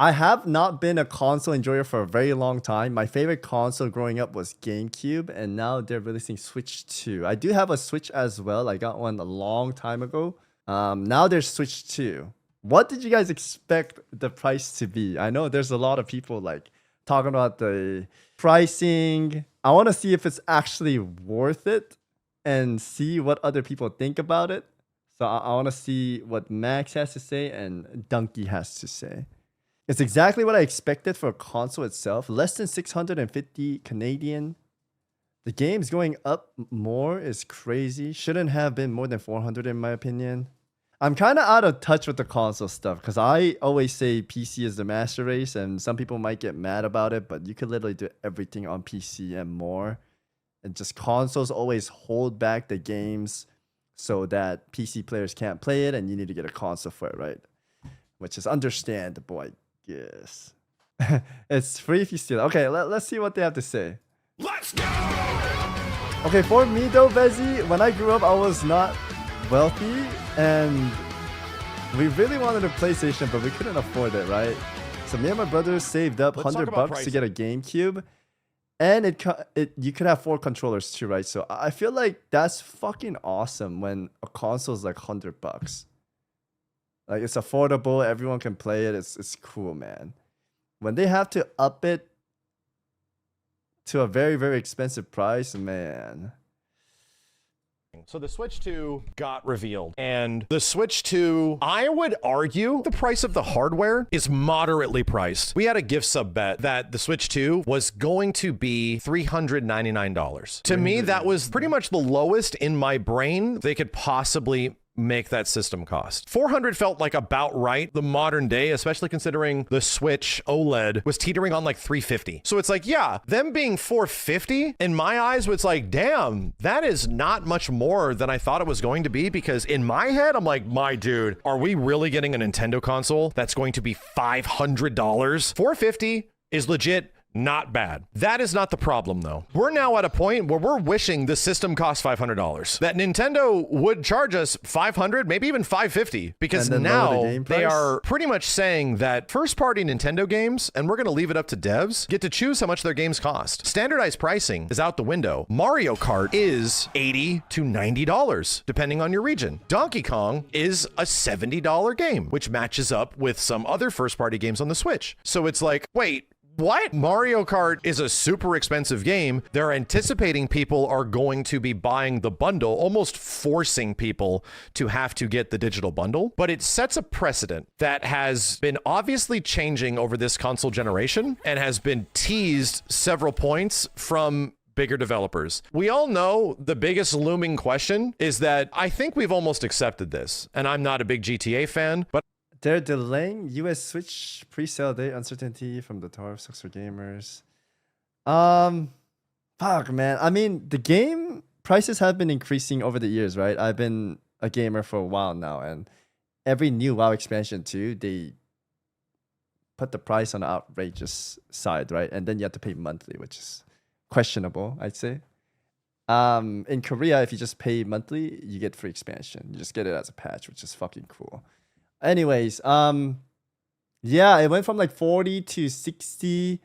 I have not been a console enjoyer for a very long time. My favorite console growing up was GameCube, and now they're releasing Switch 2. I do have a Switch as well. I got one a long time ago. Now there's Switch 2. What did you guys expect the price to be? I know there's a lot of people like talking about the pricing. I want to see if it's actually worth it and see what other people think about it. So I want to see what Max has to say and Donkey has to say. It's exactly what I expected for a console itself. Less than 650 Canadian. The game's going up more is crazy. Shouldn't have been more than 400 in my opinion. I'm kind of out of touch with the console stuff because I always say PC is the master race, and some people might get mad about it, but you can literally do everything on PC and more. And just consoles always hold back the games so that PC players can't play it, and you need to get a console for it, right? Which is understandable, I guess. It's free if you steal it. Okay, let's see what they have to say. Let's go! Okay, for me though, Vezi, when I grew up, I was not wealthy, and we really wanted a PlayStation, but we couldn't afford it, right? So me and my brothers saved up $100 to get a GameCube, and you could have 4 controllers too, right? So I feel like that's fucking awesome when a console is like $100. Like it's affordable, everyone can play it. It's cool, man. When they have to up it to a very, very expensive price, man. So the Switch 2 got revealed, and the Switch 2, I would argue the price of the hardware is moderately priced. We had a gift sub bet that the Switch 2 was going to be $399. To me, that was pretty much the lowest in my brain they could possibly make that system cost. 400 felt like about right the modern day, especially considering the Switch OLED was teetering on like 350. So it's like, yeah, them being 450 in my eyes was like, damn, that is not much more than I thought it was going to be, because in my head, I'm like, my dude, are we really getting a Nintendo console that's going to be $500? 450 is legit not bad. That is not the problem though. We're now at a point where we're wishing the system costs $500. That Nintendo would charge us $500, maybe even $550, because now they are pretty much saying that first-party Nintendo games, and we're going to leave it up to devs, get to choose how much their games cost. Standardized pricing is out the window. Mario Kart is $80 to $90, depending on your region. Donkey Kong is a $70 game, which matches up with some other first-party games on the Switch. So it's like, wait, what? Mario Kart is a super expensive game. They're anticipating people are going to be buying the bundle, almost forcing people to have to get the digital bundle. But it sets a precedent that has been obviously changing over this console generation and has been teased several points from bigger developers. We all know the biggest looming question is that I think we've almost accepted this, and I'm not a big GTA fan, but they're delaying US Switch pre-sale date, uncertainty from the Tower of Sucks for Gamers. Fuck, man. I mean, the game prices have been increasing over the years, right? I've been a gamer for a while now, and every new WoW expansion too, they put the price on the outrageous side, right? And then you have to pay monthly, which is questionable, I'd say. In Korea, if you just pay monthly, you get free expansion. You just get it as a patch, which is fucking cool. Anyways, yeah, it went from like 40 to 60,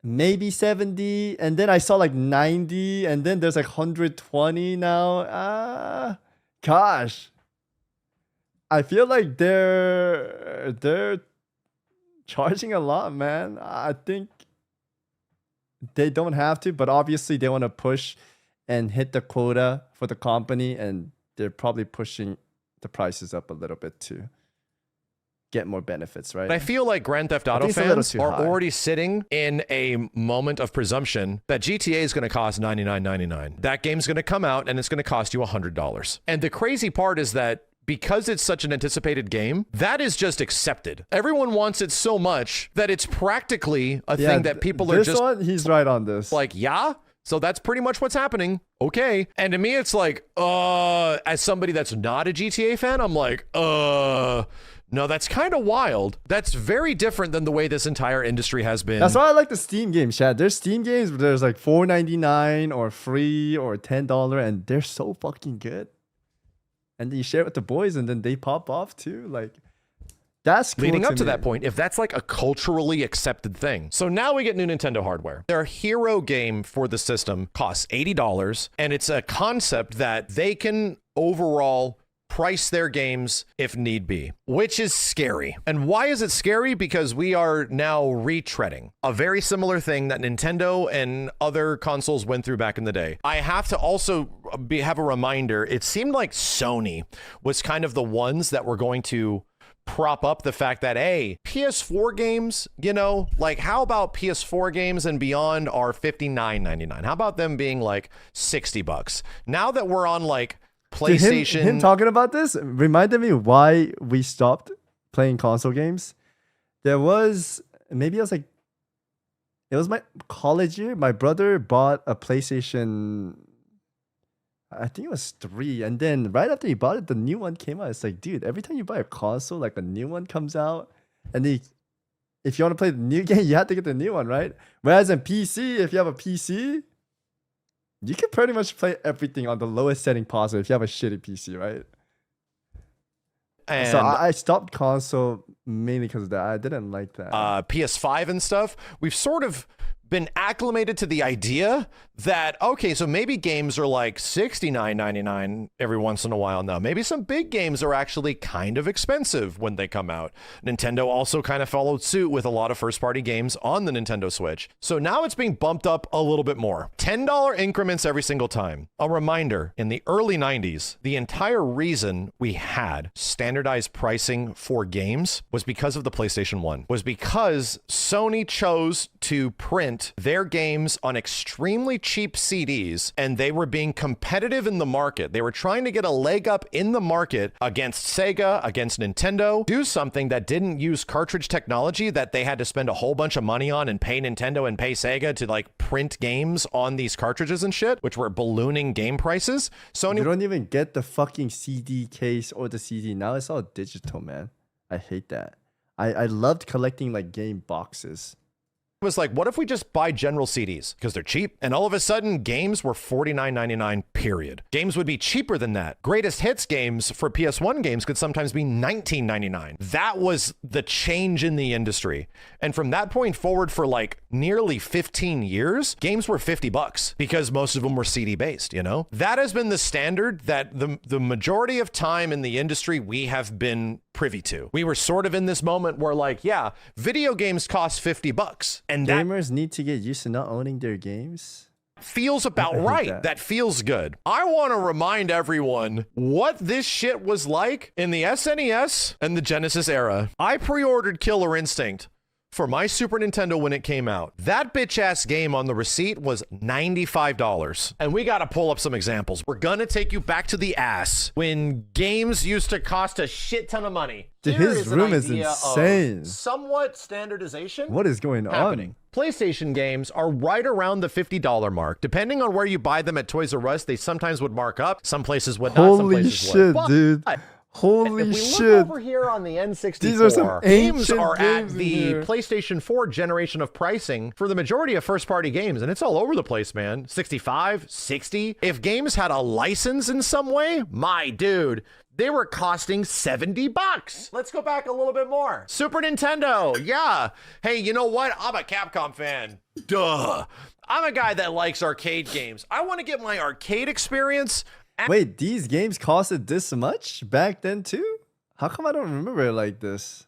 maybe 70, and then I saw like 90, and then there's like 120 now. Gosh, I feel like they're charging a lot, man. I think they don't have to, but obviously they want to push and hit the quota for the company, and they're probably pushing the prices up a little bit to get more benefits, right? I feel like Grand Theft Auto fans are already sitting in a moment of presumption that GTA is going to cost $99.99. That game's going to come out and it's going to cost you $100. And the crazy part is that because it's such an anticipated game, that is just accepted. Everyone wants it so much that it's practically a thing that people are just... He's right on this. Like, yeah? So that's pretty much what's happening. Okay. And to me, it's like, as somebody that's not a GTA fan, I'm like, no, that's kind of wild. That's very different than the way this entire industry has been. That's why I like the Steam games, Chad. There's Steam games where there's like $4.99 or free or $10, and they're so fucking good. And then you share it with the boys, and then they pop off too. Like, That's cool leading up to me. that point, if that's like a culturally accepted thing. So now we get new Nintendo hardware. Their hero game for the system costs $80, and it's a concept that they can overall price their games if need be, which is scary. And why is it scary? Because we are now retreading a very similar thing that Nintendo and other consoles went through back in the day. I have to also have a reminder. It seemed like Sony was kind of the ones that were going to prop up the fact that, hey, PS4 games, you know, like how about PS4 games and beyond are $59.99? How about them being like $60? Now that we're on like PlayStation. Dude, him talking about this reminded me why we stopped playing console games. There was, maybe I was like, it was my college year. My brother bought a PlayStation, I think it was 3. And then right after he bought it, the new one came out. It's like, dude, every time you buy a console, like a new one comes out. And then if you want to play the new game, you have to get the new one, right? Whereas in PC, if you have a PC, you can pretty much play everything on the lowest setting possible if you have a shitty PC, right? And so I stopped console mainly because of that. I didn't like that. PS5 and stuff, we've sort of been acclimated to the idea that, okay, so maybe games are like $69.99 every once in a while now. Maybe some big games are actually kind of expensive when they come out. Nintendo also kind of followed suit with a lot of first-party games on the Nintendo Switch. So now it's being bumped up a little bit more. $10 increments every single time. A reminder, in the early 90s, the entire reason we had standardized pricing for games was because of the PlayStation 1, was because Sony chose to print their games on extremely cheap CDs, and they were being competitive in the market. They were trying to get a leg up in the market against Sega, against Nintendo, do something that didn't use cartridge technology that they had to spend a whole bunch of money on and pay Nintendo and pay Sega to like print games on these cartridges and shit, which were ballooning game prices. Sony, you don't even get the fucking CD case or the CD. Now it's all digital, man. I hate that. I loved collecting like game boxes. was like, what if we just buy general CDs because they're cheap? And all of a sudden games were $49.99 period. Games would be cheaper than that. Greatest hits games for PS1 games could sometimes be $19.99. That was the change in the industry. And from that point forward for like nearly 15 years, games were $50 because most of them were CD based, you know? That has been the standard that the majority of time in the industry we have been privy to. We were sort of in this moment where like, yeah, video games cost $50. And gamers need to get used to not owning their games. Feels about right. That feels good. I want to remind everyone what this shit was like in the SNES and the Genesis era. I pre-ordered Killer Instinct for my Super Nintendo when it came out. That bitch ass game on the receipt was $95. And we got to pull up some examples. We're going to take you back to the ass when games used to cost a shit ton of money. Dude, his room is insane. Somewhat standardization. What is going happening? PlayStation games are right around the $50 mark. Depending on where you buy them at Toys R Us, they sometimes would mark up. Some places would not. Some places shit, would. Dude. Holy if we shit. look over here on the N64, these are some games are games at the PlayStation 4 generation of pricing for the majority of first-party games, and it's all over the place, man. 65, 60. If games had a license in some way, my dude, they were costing $70. Let's go back a little bit more. Super Nintendo, yeah. Hey, you know what? I'm a Capcom fan. Duh. I'm a guy that likes arcade games. I want to get my arcade experience. Wait, these games costed this much back then too? How come I don't remember it like this?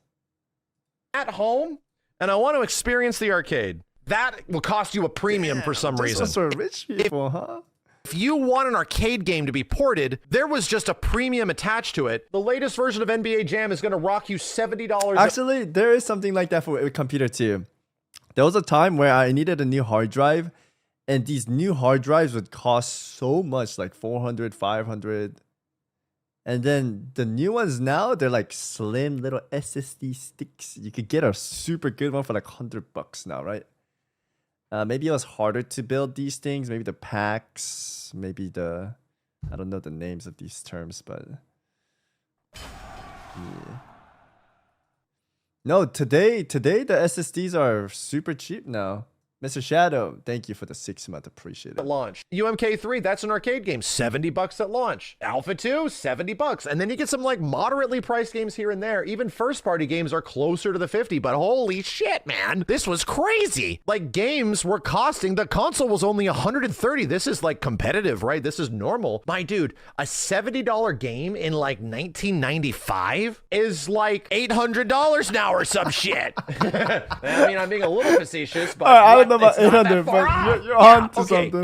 At home, and I want to experience the arcade. That will cost you a premium for some reason. Those are rich people, huh? If you want an arcade game to be ported, there was just a premium attached to it. The latest version of NBA Jam is going to rock you $70. Actually, there is something like that for a computer too. There was a time where I needed a new hard drive, and these new hard drives would cost so much, like 400, 500. And then the new ones now, they're like slim little SSD sticks. You could get a super good one for like $100 now, right? Maybe it was harder to build these things. Maybe the packs, maybe I don't know the names of these terms, but yeah. No, today the SSDs are super cheap now. Mr. Shadow, thank you for the 6 month. Appreciate at it. launch. UMK3, that's an arcade game, $70 at launch. Alpha 2, $70. And then you get some like moderately priced games here and there. Even first party games are closer to the 50, but holy shit, man, this was crazy. Like games were costing, the console was only 130. This is like competitive, right? This is normal. My dude, a $70 game in like 1995 is like $800 now or some shit. I mean, I'm being a little facetious, but I don't know about 800, but you're on to something.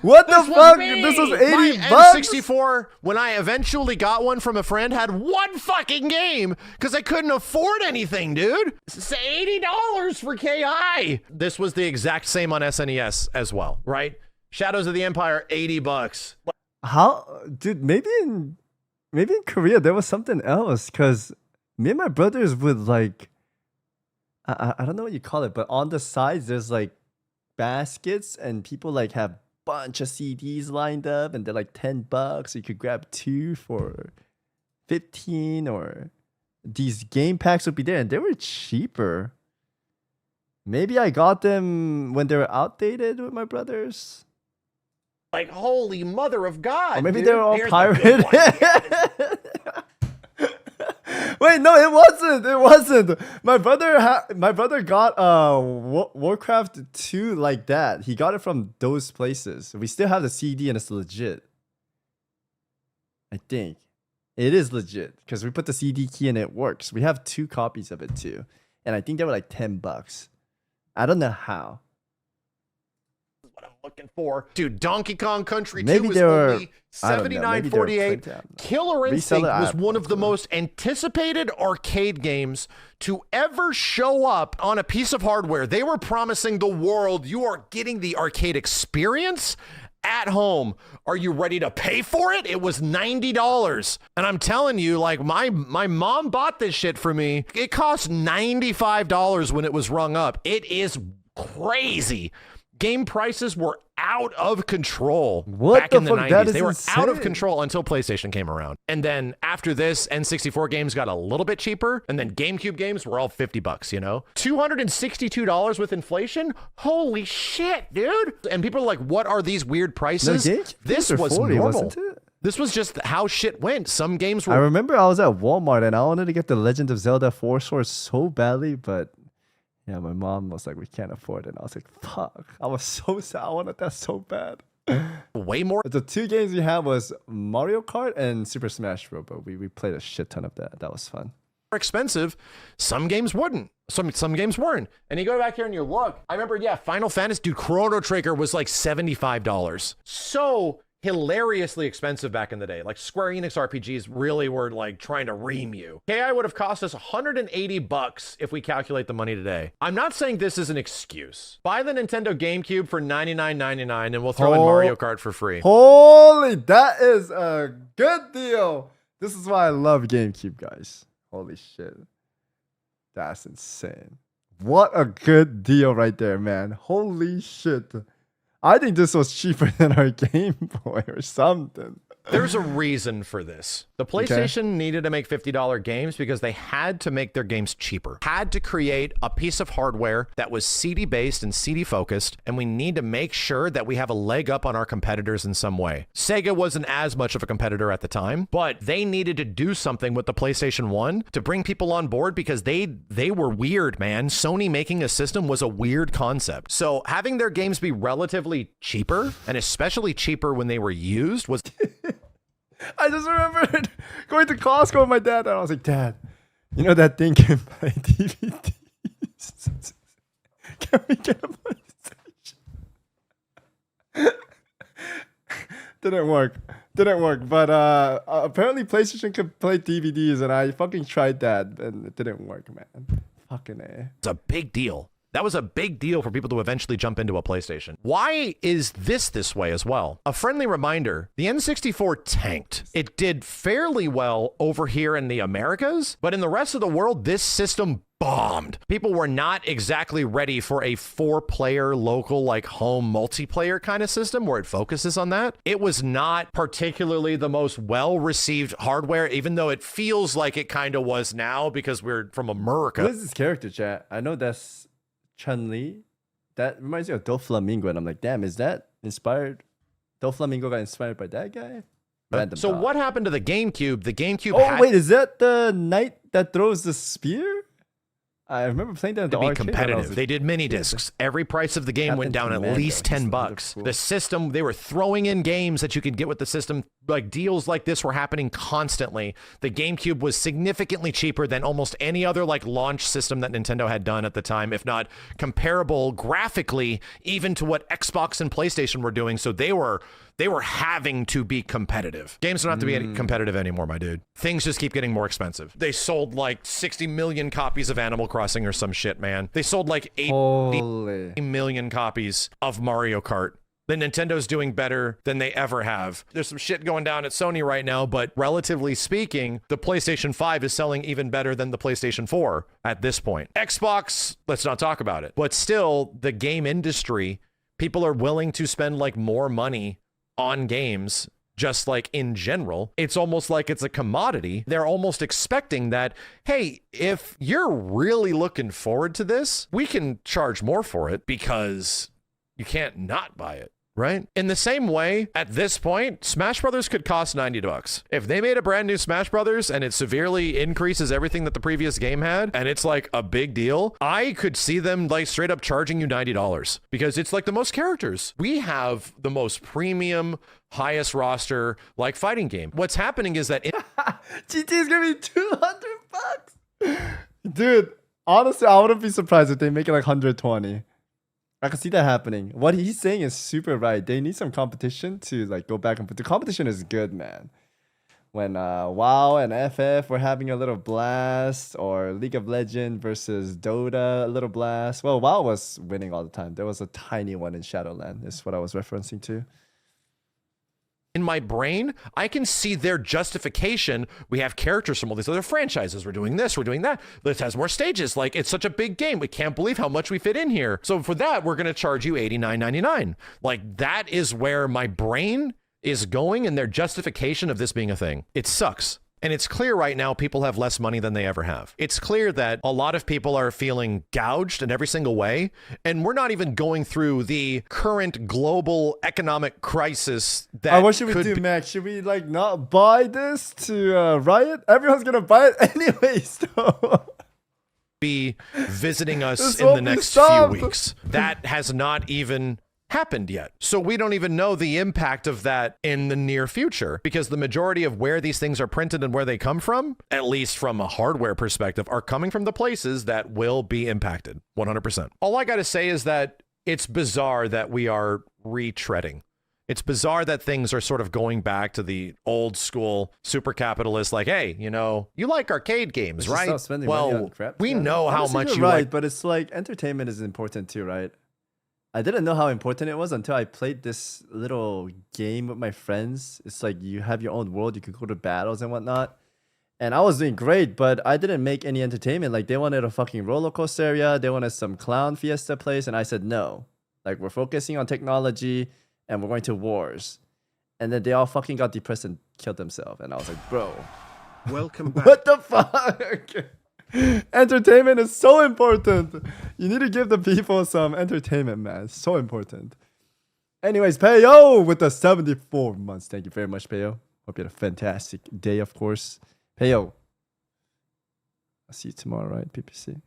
What the fuck? This was 80 My bucks? N64, when I eventually got one from a friend, had one fucking game because I couldn't afford anything, dude. It's $80 for KI. This was the exact same on SNES as well, right? Shadows of the Empire, $80. How, dude? Maybe in Korea there was something else, because me and my brothers would like, I don't know what you call it, but on the sides there's like baskets, and people like have bunch of CDs lined up, and they're like $10. You could grab 2 for 15, or these game packs would be there, and they were cheaper. Maybe I got them when they were outdated with my brothers. Like, holy mother of God. Or maybe dude. they were all Here's the pirated. good one. Wait, no, it wasn't. It wasn't. My brother got Warcraft 2 like that. He got it from those places. We still have the CD, and it's legit. I think it is legit because we put the CD key and it works. We have 2 copies of it too, and I think they were like $10. I don't know how. What I'm looking for, dude. Donkey Kong Country 2 Maybe was they were, only I don't know, maybe they were $79.48. printed out. Killer Instinct Reseller was app, one of the okay. most anticipated arcade games to ever show up on a piece of hardware. They were promising the world, you are getting the arcade experience at home. Are you ready to pay for it? It was $90. And I'm telling you, like, my mom bought this shit for me. It cost $95 when it was rung up. It is crazy. Game prices were out of control back in the 90s. They were out of control until PlayStation came around. And then after this, N64 games got a little bit cheaper, and then GameCube games were all $50, you know? $262 with inflation? Holy shit, dude. And people are like, what are these weird prices? This was 40, normal. Wasn't it? This was just how shit went. Some games were... I remember I was at Walmart and I wanted to get the Legend of Zelda 4 Swords so badly, but yeah, my mom was like, we can't afford it. And I was like, fuck. I was so sad. I wanted that so bad. Way more. The 2 games we had was Mario Kart and Super Smash Bros. But we played a shit ton of that. That was fun. Expensive. Some games wouldn't. Some games weren't. And you go back here and you look. I remember, yeah, Final Fantasy, dude, Chrono Trigger was like $75. So hilariously expensive back in the day. Like Square Enix RPGs really were like trying to ream you. KI would have cost us $180 if we calculate the money today. I'm not saying this is an excuse. Buy the Nintendo GameCube for $99.99 and we'll throw in Mario Kart for free. Holy, that is a good deal. This is why I love GameCube, guys. Holy shit. That's insane. What a good deal right there, man. Holy shit. I think this was cheaper than our Game Boy or something. There's a reason for this. The PlayStation needed to make $50 games because they had to make their games cheaper. Had to create a piece of hardware that was CD based and CD focused, and we need to make sure that we have a leg up on our competitors in some way. Sega wasn't as much of a competitor at the time, but they needed to do something with the PlayStation 1 to bring people on board because they were weird, man. Sony making a system was a weird concept. So having their games be relatively cheaper, and especially cheaper when they were used, was... I just remembered going to Costco with my dad, and I was like, Dad, you know that thing can play DVDs? Can we get a PlayStation? Didn't work, but apparently PlayStation could play DVDs, and I fucking tried that, and it didn't work, man. Fucking A. It's a big deal. That was a big deal for people to eventually jump into a PlayStation. Why is this way as well? A friendly reminder, the N64 tanked. It did fairly well over here in the Americas, but in the rest of the world, this system bombed. People were not exactly ready for a 4-player local, like home multiplayer kind of system where it focuses on that. It was not particularly the most well-received hardware, even though it feels like it kind of was now because we're from America. What is this character, chat? I know that's Chun-Li. That reminds me of Doflamingo, and I'm like, damn, is that inspired? Doflamingo got inspired by that guy? Random So thought. what happened to the GameCube? The GameCube Oh, had wait, is that the knight that throws the spear? I remember playing that in to the be arcade when I was competitive. a They did mini discs. Every price of the game went Captain down at Commando, least he's $10. wonderful. The system, they were throwing in games that you could get with the system. Like deals like this were happening constantly. The GameCube was significantly cheaper than almost any other like launch system that Nintendo had done at the time, if not comparable graphically even to what Xbox and PlayStation were doing. So they were having to be competitive. Games don't have to be competitive anymore, my dude. Things just keep getting more expensive. They sold like 60 million copies of Animal Crossing or some shit, man. They sold like 80 Holy. million copies of Mario Kart. The Nintendo's doing better than they ever have. There's some shit going down at Sony right now, but relatively speaking, the PlayStation 5 is selling even better than the PlayStation 4 at this point. Xbox, let's not talk about it. But still, the game industry, people are willing to spend like more money on games, just like in general. It's almost like it's a commodity. They're almost expecting that, hey, if you're really looking forward to this, we can charge more for it because you can't not buy it. Right? In the same way, at this point, Smash Brothers could cost $90. If they made a brand new Smash Brothers and it severely increases everything that the previous game had, and it's like a big deal, I could see them like straight up charging you $90 because it's like the most characters. We have the most premium, highest roster like fighting game. What's happening is that GT is gonna be $200. Dude, honestly, I wouldn't be surprised if they make it like 120. I can see that happening. What he's saying is super right. They need some competition to like go back and forth. The competition is good, man. When WoW and FF were having a little blast, or League of Legends versus Dota, a little blast. Well, WoW was winning all the time. There was a tiny one in Shadowland, is what I was referencing to. in my brain, I can see their justification. We have characters from all these other franchises. We're doing this, we're doing that. This has more stages. Like, it's such a big game. We can't believe how much we fit in here. So for that, we're going to charge you $89.99. Like, that is where my brain is going and their justification of this being a thing. It sucks. And it's clear right now people have less money than they ever have. It's clear that a lot of people are feeling gouged in every single way. And we're not even going through the current global economic crisis that what should we do, Max? Should we like not buy this to Riot? Everyone's going to buy it anyways, though. be visiting us This in won't the be next few stopped. weeks. That has not even happened yet. So we don't even know the impact of that in the near future, because the majority of where these things are printed and where they come from, at least from a hardware perspective, are coming from the places that will be impacted 100%. All I got to say is that it's bizarre that we are retreading. It's bizarre that things are sort of going back to the old school super capitalist, like, hey, you know, you like arcade games, Let's just right? stop spending money Well, on crap. we Yeah. know how Honestly, much you're you right, like. but it's like entertainment is important too, right? I didn't know how important it was until I played this little game with my friends. It's like you have your own world, you could go to battles and whatnot. And I was doing great, but I didn't make any entertainment. Like, they wanted a fucking roller coaster area, they wanted some clown fiesta place, and I said no. Like, we're focusing on technology and we're going to wars. And then they all fucking got depressed and killed themselves. And I was like, bro, Welcome back. what the fuck? Entertainment is so important. You need to give the people some entertainment, man. It's so important. Anyways, Payo with the 74 months. Thank you very much, Payo. Hope you had a fantastic day, of course. Payo, I'll see you tomorrow, right? PPC.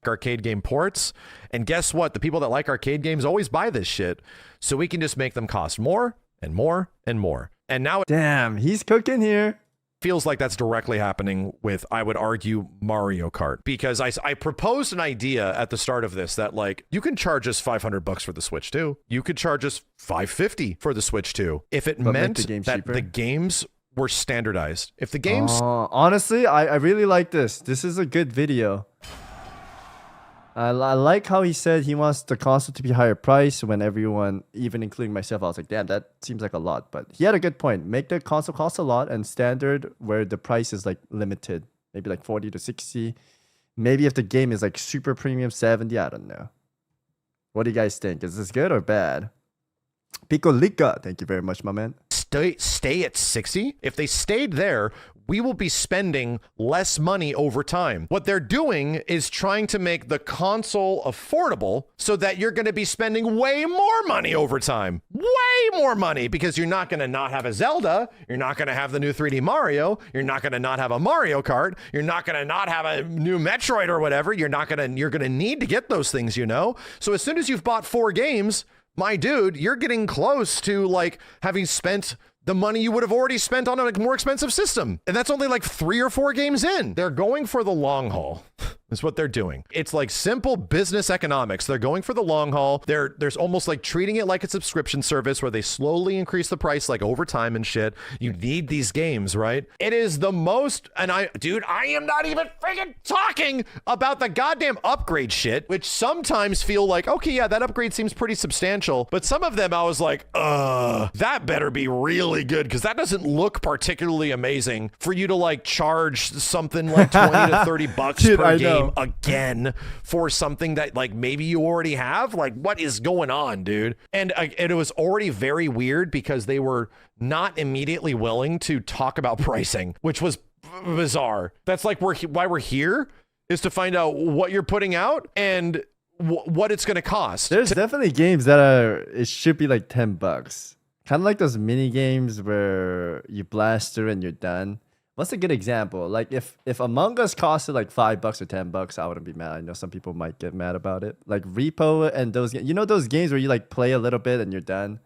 Arcade game ports, and guess what? The people that like arcade games always buy this shit, so we can just make them cost more and more and more. And now it Damn, he's cooking here. feels like that's directly happening with, I would argue, Mario Kart, because I proposed an idea at the start of this that, like, you can charge us $500 for the Switch 2. You could charge us $550 for the Switch 2 if it But make meant the game that cheaper. the games were standardized. If the games Honestly, I really like this. This is a good video. I like how he said he wants the console to be higher price when everyone, even including myself, I was like, damn, that seems like a lot. But he had a good point. Make the console cost a lot, and standard where the price is like limited. Maybe like 40 to 60. Maybe if the game is like super premium 70, I don't know. What do you guys think? Is this good or bad? Pico Lica, thank you very much, my man. stay at 60, if they stayed there, we will be spending less money over time. What they're doing is trying to make the console affordable so that you're going to be spending way more money over time. Way more money, because you're not going to not have a Zelda. You're not going to have the new 3D Mario. You're not going to not have a Mario Kart. You're not going to not have a new Metroid or whatever. You're going to need to get those things, you know? So as soon as you've bought 4 games, my dude, you're getting close to like having spent the money you would have already spent on a more expensive system. And that's only like 3 or 4 games in. They're going for the long haul. Is what they're doing. It's like simple business economics. They're going for the long haul. There's almost like treating it like a subscription service where they slowly increase the price like over time and shit. You need these games, right? It is the most, and I am not even freaking talking about the goddamn upgrade shit, which sometimes feel like, okay, yeah, that upgrade seems pretty substantial. But some of them I was like, that better be really good, because that doesn't look particularly amazing for you to like charge something like 20 to $30 Dude, per I game know. again for something that like maybe you already have. Like, what is going on, dude? And it was already very weird because they were not immediately willing to talk about pricing, which was bizarre. That's like why we're here, is to find out what you're putting out and what it's going to cost. There's definitely games that it should be like $10. Kind of like those mini games where you blast through and you're done. What's a good example? Like if Among Us costed like $5 or $10, I wouldn't be mad. I know some people might get mad about it. Like Repo and those, you know, those games where you like play a little bit and you're done.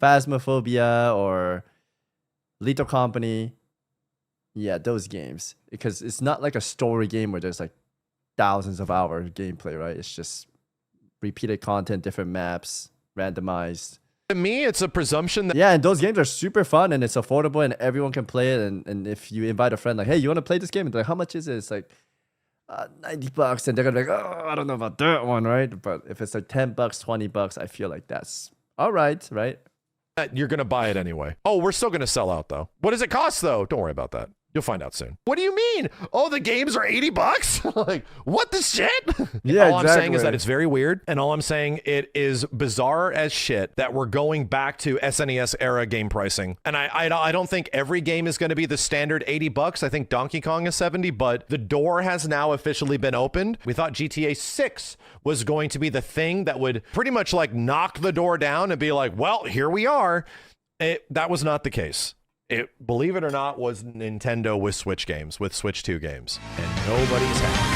Phasmophobia or Lethal Company. Yeah, those games, because it's not like a story game where there's like thousands of hours gameplay, right? It's just repeated content, different maps, randomized. To me, it's a presumption that Yeah, and those games are super fun and it's affordable and everyone can play it. And if you invite a friend, like, hey, you want to play this game? And they're like, how much is it? It's like $90, and they're gonna be like, oh, I don't know about that one, right? But if it's like $10, $20, I feel like that's all right, right? you're going to buy it anyway. Oh, we're still going to sell out though. What does it cost though? Don't worry about that. You'll find out soon. What do you mean? Oh, the games are $80? Like, what the shit? Yeah, all I'm saying is exactly. that it's very weird. And all I'm saying, it is bizarre as shit that we're going back to SNES era game pricing. And I don't think every game is going to be the standard $80. I think Donkey Kong is 70, but the door has now officially been opened. We thought GTA 6 was going to be the thing that would pretty much like knock the door down and be like, well, here we are. That was not the case. It, believe it or not, was Nintendo with Switch games, with Switch 2 games, and nobody's happy.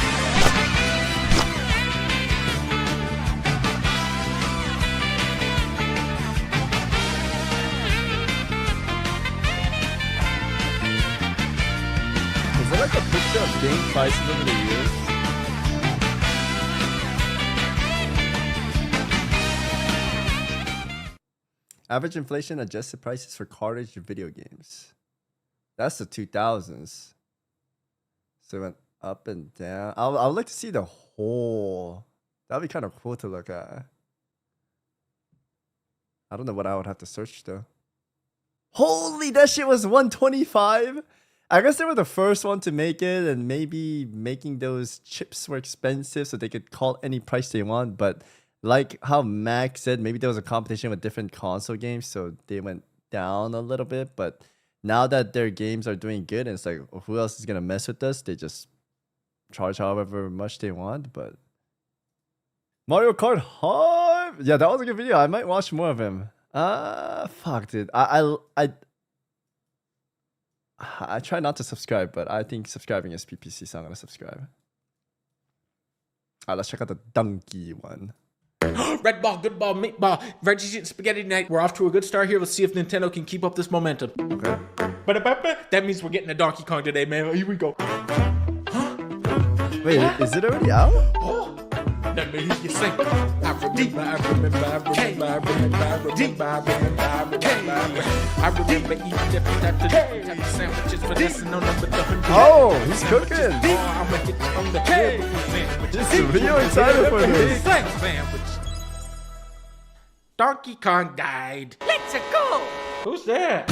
Is there like a picture of game prices over the years? Average inflation adjusted prices for cartridge video games. That's the 2000s. So it went up and down. I would like to see the whole. That'd be kind of cool to look at. I don't know what I would have to search though. Holy, that shit was 125. I guess they were the first one to make it, and maybe making those chips were expensive so they could call any price they want. But like how Mac said, maybe there was a competition with different console games, so they went down a little bit. But now that their games are doing good, and it's like, who else is gonna mess with us? They just charge however much they want. But Mario Kart Hard, yeah, that was a good video. I might watch more of him. Fuck, dude. I try not to subscribe, but I think subscribing is PPC, so I'm gonna subscribe. Alright, let's check out the donkey one. Red ball, good ball, meat ball, Reggie's eating spaghetti tonight. We're off to a good start here. Let's see if Nintendo can keep up this momentum. Okay. That means we're getting a Donkey Kong today, man. Here we go. Wait, is it already out? Oh, let me hear you sing. I remember, I remember, I remember, I remember, I remember, I remember, I remember, I remember eating different types of sandwiches, but that's no number the 100. Oh, he's cooking. Oh, I'ma get you on the biblical sandwich. Just real excited for this. Sandwich. Donkey Kong died. Let's go! Who's that?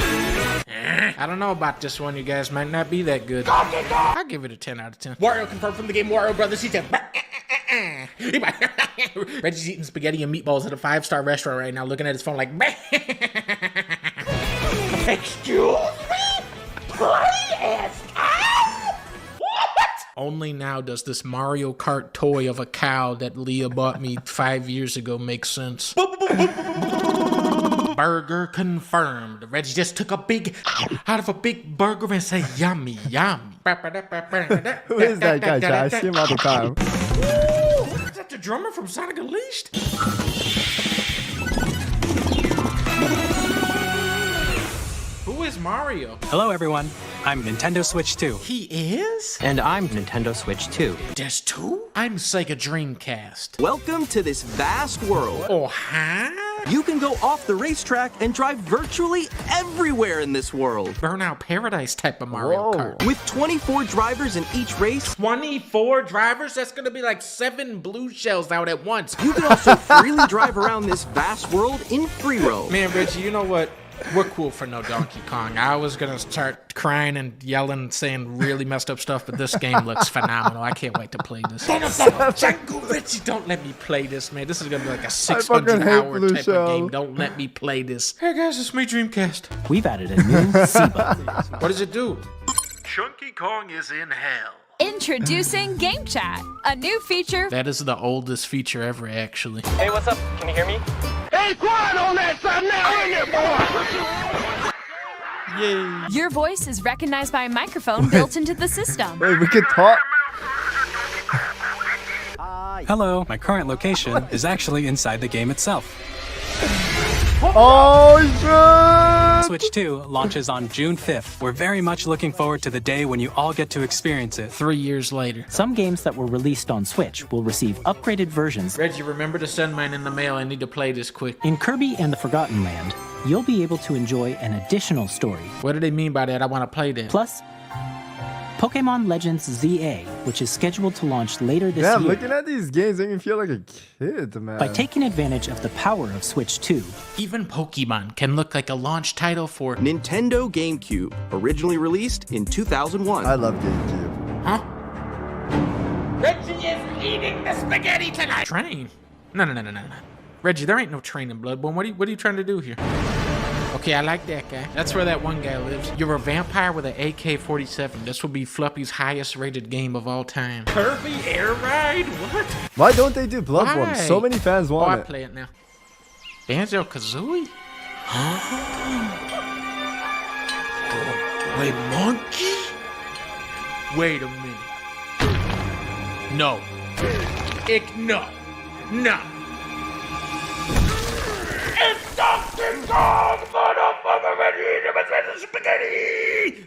I don't know about this one. You guys might not be that good. I'll give it a 10 out of 10. Wario confirmed from the game Wario Brothers. He said, Reggie's eating spaghetti and meatballs at a 5-star restaurant right now, looking at his phone like, excuse me? Please? Only now does this Mario Kart toy of a cow that Leah bought me 5 years ago make sense. Burger confirmed. Reggie just took a big out of a big burger and said yummy, yummy. Who is that guy, Chad? I see him all the time. Is that the drummer from Sonic Unleashed? Who is Mario? Hello everyone, I'm Nintendo Switch 2. He is? And I'm Nintendo Switch 2. There's two? I'm Sega Dreamcast. Welcome to this vast world. Oh, huh? You can go off the racetrack and drive virtually everywhere in this world. Burnout Paradise type of Mario Whoa. Kart. With 24 drivers in each race, 24 drivers? That's gonna be like 7 blue shells out at once. you can also freely drive around this vast world in free roam. Man, Reggie, you know what? We're cool for no Donkey Kong. I was gonna start crying and yelling, saying really messed up stuff, but this game looks phenomenal. I can't wait to play this. Jungle Reggie, don't let me play this, man. This is gonna be like a 600-hour Blue type Shell. of game. Don't let me play this. Hey guys, it's me, Dreamcast. We've added a new Siba. What does it do? Chunky Kong is in hell. Introducing Game Chat, a new feature. That is the oldest feature ever, actually. Hey, what's up? Can you hear me? Your voice is recognized by a microphone built into the system. Wait, we can talk. Hello, my current location is actually inside the game itself. Oh, shit! Switch 2 launches on June 5th. We're very much looking forward to the day when you all get to experience it. 3 years later. Some games that were released on Switch will receive upgraded versions. Reggie, remember to send mine in the mail. I need to play this quick. In Kirby and the Forgotten Land, you'll be able to enjoy an additional story. What do they mean by that? I want to play that. Plus, Pokemon Legends ZA, which is scheduled to launch later this Damn, year. looking at these games make me feel like a kid, man. By taking advantage of the power of Switch 2, Even Pokemon can look like a launch title for... Nintendo GameCube, originally released in 2001. I love GameCube. Huh? Reggie is eating the spaghetti tonight. Train? No. Reggie, there ain't no train in Bloodborne. What are you trying to do here? Okay, I like that guy. That's where that one guy lives. You're a vampire with an AK-47. This will be Fluffy's highest rated game of all time. Kirby Air Ride? What? Why don't they do Bloodborne? Why? So many fans Oh, I want it. play it now. Banjo-Kazooie? Wait, monkey? Wait a minute. No. No. It's Donkey Kong, motherfucker, ready to spaghetti!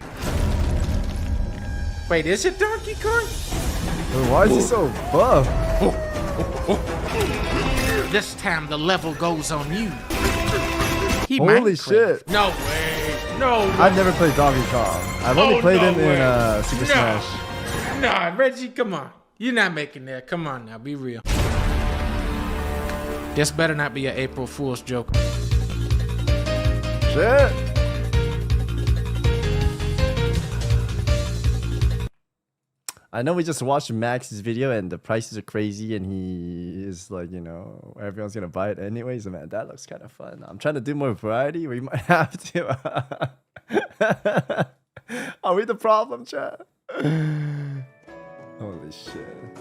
Wait, is it Donkey Kong? Wait, why is he so buff? This time the level goes on you. He Holy Minecraft. shit. No way. No way. I've never played Donkey Kong. I've only played him way. in Super Smash. Nah, Reggie, come on. You're not making that. Come on now, be real. This better not be an April Fool's joke. Shit. I know we just watched Max's video and the prices are crazy and he is like, you know, everyone's gonna buy it anyways. Man, that looks kind of fun. I'm trying to do more variety. We might have to. Are we the problem, chat? Holy shit.